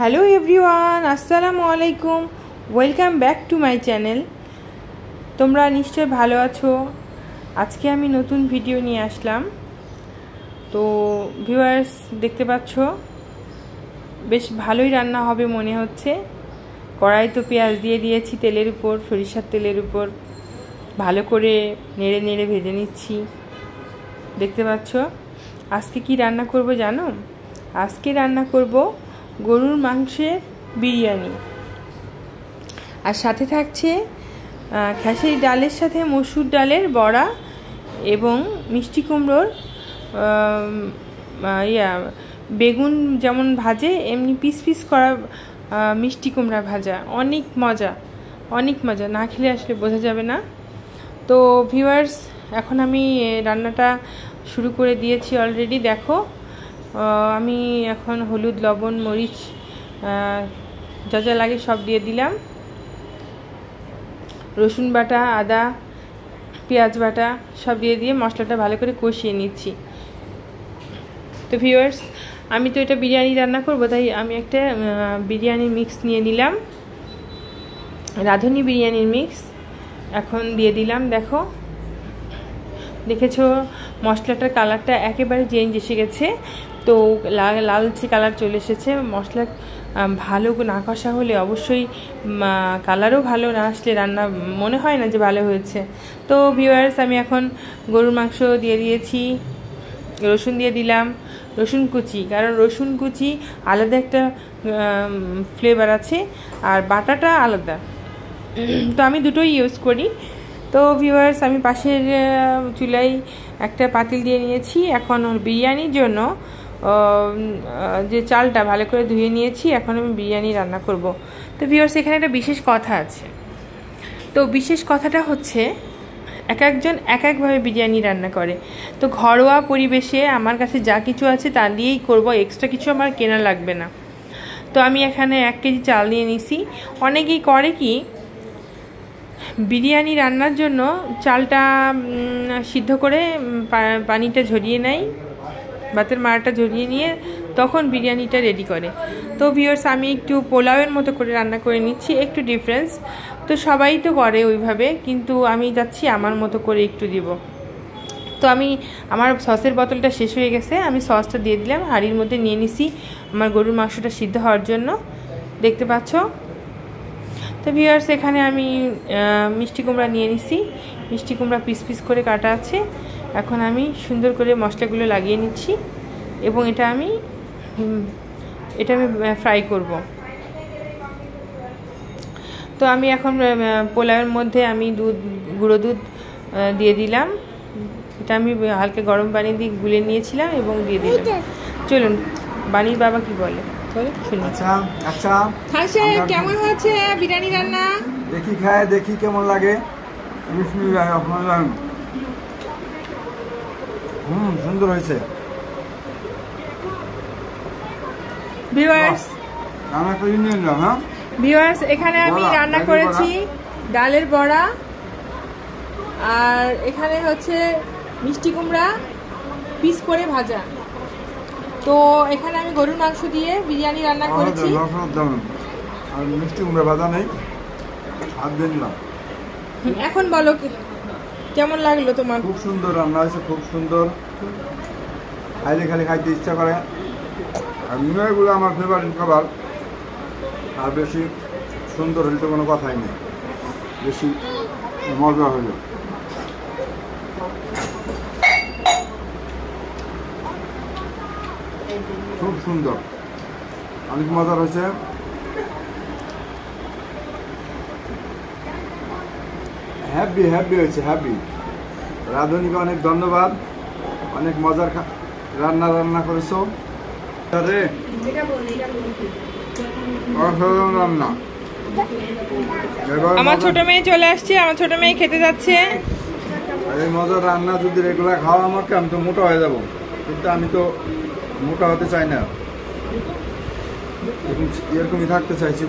Hello everyone, আসসালামু আলাইকুম। Welcome back to my channel. তোমরা নিশ্চয়ই ভালো আছো। আজকে আমি নতুন ভিডিও নিয়ে আসলাম। তো ভিউয়ার্স, দেখতে পাচ্ছ বেশ ভালোই রান্না হবে মনে হচ্ছে। কড়াই তো পেঁয়াজ দিয়ে দিয়েছি তেলের উপর, সরিষার তেলের উপর ভালো করে নেড়ে নেড়ে ভেজে নিচ্ছি। দেখতে পাচ্ছ আজকে কি রান্না করব জানো? আজকে রান্না করব গরুর মাংসের বিরিয়ানি, আর সাথে থাকছে খেসারি ডালের সাথে মসুর ডালের বড়া এবং মিষ্টি কুমড়োর বেগুন যেমন ভাজে এমনি পিস পিস করা মিষ্টি কুমড়া ভাজা। অনেক মজা, না খেলে আসলে বোঝা যাবে না। তো ভিউয়ার্স, এখন আমি রান্নাটা শুরু করে দিয়েছি অলরেডি। দেখো, আমি এখন হলুদ, লবণ, মরিচ যা যা লাগে সব দিয়ে দিলাম। রসুন বাটা, আদা, পেঁয়াজ বাটা সব দিয়ে মশলাটা ভালো করে কষিয়ে নিচ্ছি। তো ভিউয়ার্স, আমি তো এটা বিরিয়ানি রান্না করব, তাই আমি একটা বিরিয়ানির মিক্স নিয়ে নিলাম, রাঁধুনি বিরিয়ানির মিক্স। এখন দিয়ে দিলাম। দেখেছো মশলাটার কালারটা একেবারে চেঞ্জ এসে গেছে। তো লালচে কালার চলে এসেছে। মশলা ভালো না কষা হলে অবশ্যই কালারও ভালো না আসলে রান্না মনে হয় না যে ভালো হয়েছে। তো ভিউয়ার্স, আমি এখন গরুর মাংস দিয়ে দিয়েছি, রসুন দিয়ে দিলাম, রসুন কুচি, কারণ রসুন কুচি আলাদা একটা ফ্লেভার আছে আর বাটাটা আলাদা, তো আমি দুটোই ইউজ করি। তো ভিউয়ার্স, আমি পাশের চুলায় একটা পাতিল দিয়ে নিয়েছি। এখন বিরিয়ানির জন্য যে চালটা ভালো করে ধুয়ে নিয়েছি, এখন আমি বিরিয়ানি রান্না করব। তো ভিউয়ার্স, এখানে একটা বিশেষ কথা আছে। তো বিশেষ কথাটা হচ্ছে এক একজন এক একভাবে বিরিয়ানি রান্না করে। তো ঘরোয়া পরিবেশে আমার কাছে যা কিছু আছে তা দিয়েই করব, এক্সট্রা কিছু আমার কেনা লাগবে না। তো আমি এখানে 1 কেজি চাল নিয়ে নিছি। অনেকেই করে কি, বিরিয়ানি রান্নার জন্য চালটা সিদ্ধ করে পানিটা ঝরিয়ে নেয়, ভাতের মাড়াটা ঝরিয়ে নিয়ে তখন বিরিয়ানিটা রেডি করে। তো ভিউয়ার্স, আমি একটু পোলাওয়ের মতো করে রান্না করে নিচ্ছি, একটু ডিফারেন্স। তো সবাই তো করে ওইভাবে, কিন্তু আমি যাচ্ছি আমার মতো করে একটু দিব। তো আমার সসের বোতলটা শেষ হয়ে গেছে, আমি সসটা দিয়ে দিলাম, হাঁড়ির মধ্যে নিয়ে নিছি আমার গরুর মাংসটা সিদ্ধ হওয়ার জন্য। দেখতে পাচ্ছ? তো ভিউয়ার্স, এখানে আমি মিষ্টি কুমড়া নিয়ে নিছি, মিষ্টি কুমড়া পিস পিস করে কাটা আছে। এখন আমি সুন্দর করে মশলাগুলো লাগিয়ে নিচ্ছি এবং এটা আমি ফ্রাই করব। তো আমি এখন পোলাওয়ের মধ্যে আমি গুঁড়ো দুধ দিয়ে দিলাম। এটা আমি হালকা গরম পানি দিয়ে গুলে নিয়েছিলাম এবং দিয়ে দিলাম। চলুন, বাণীর বাবা কি বলে শুনি। আচ্ছা, কেমন হয়েছে বিরিয়ানি রান্না? দেখি কেমন লাগে। সুন্দর হয়েছে। ভিউয়ার্স, এখানে আমি রান্না করেছি ডালের বড়া, আর এখানে হচ্ছে মিষ্টি কুমড়া পিস করে ভাজা। তো এখানে আমি গরুর মাংস দিয়ে বিরিয়ানি রান্না করেছি। আর মিষ্টি কুমড়া ভাজা নেই, হাত দিয়ে নিলাম। এখন বলো কেমন লাগলো তোমার? খুব সুন্দর রান্না হয়েছে, খুব সুন্দর। খালি খাইতে ইচ্ছা করে। আর মিনারগুলো আমার ফেভারিট খাবার, আর বেশি সুন্দর হলে তো কোনো কথাই নেই, বেশি মজা হইল। খুব সুন্দর, অনেক মজার হয়েছে। হ্যাপি হয়েছে, হ্যাপি। রাঁধুনিকে অনেক ধন্যবাদ, অনেক মজার রান্না করেছো। রান্না আমার ছোট মেয়ে চলে আসছে, আমার ছোট মেয়ে খেতে যাচ্ছে। এই মজার রান্না যদি রেগুলার খাওয়া আমাকে, আমি তো মোটা হয়ে যাব, কিন্তু আমি তো মোটা হতে চাই না, এরকমই থাকতে চাইছি।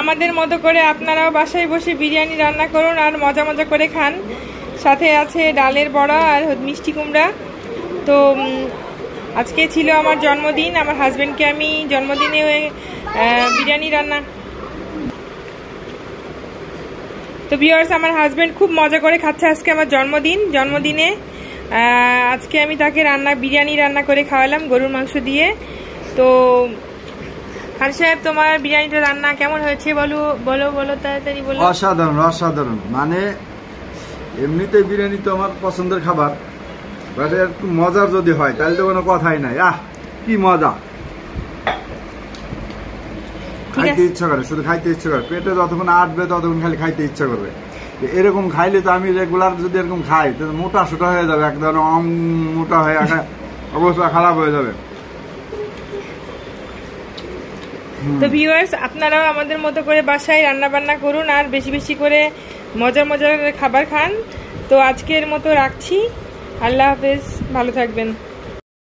আমাদের মতো করে আপনারাও বাসায় বসে বিরিয়ানি রান্না করুন আর মজা করে খান। সাথে আছে ডালের বড়া আর মিষ্টি কুমড়া। তো আজকে ছিল আমার জন্মদিন, আমার হাজবেন্ডকে আমি জন্মদিনে বিরিয়ানি রান্না। তো ভিউয়ার্স, আমার হাজবেন্ড খুব মজা করে খাচ্ছে আজকে আমার জন্মদিনে আজকে আমি তাকে বিরিয়ানি রান্না করে খাওয়ালাম গরুর মাংস দিয়ে। তো খান সাহেব, তোমার বিরিয়ানিটা রান্না কেমন হয়েছে বলো বলো বলো তাড়াতাড়ি বলো। অসাধারণ অসাধারণ, মানে এমনিতে বিরিয়ানি তো আমার পছন্দের খাবার, বাট একটু মজার যদি হয় তাহলে তো কোনো কথাই নাই। কি মজা, খাইতে ইচ্ছা করে, শুধু খাইতে ইচ্ছা করে, পেটে যতক্ষণ আটবে ততক্ষণ খালি খাইতে ইচ্ছা করবে। এরকম খাইলে তো আমি রেগুলার যদি এরকম খাই তো মোটা সোটা হয়ে যাবে, একদম মোটা হয়ে অবস্থা খারাপ হয়ে যাবে। তো ভিউয়ার্স, আপনারাও আমাদের মতো করে বাসায় রান্না বান্না করুন আর বেশি বেশি করে মজার মজার খাবার খান। তো আজকের মতো রাখছি, আল্লাহ হাফেজ, ভালো থাকবেন।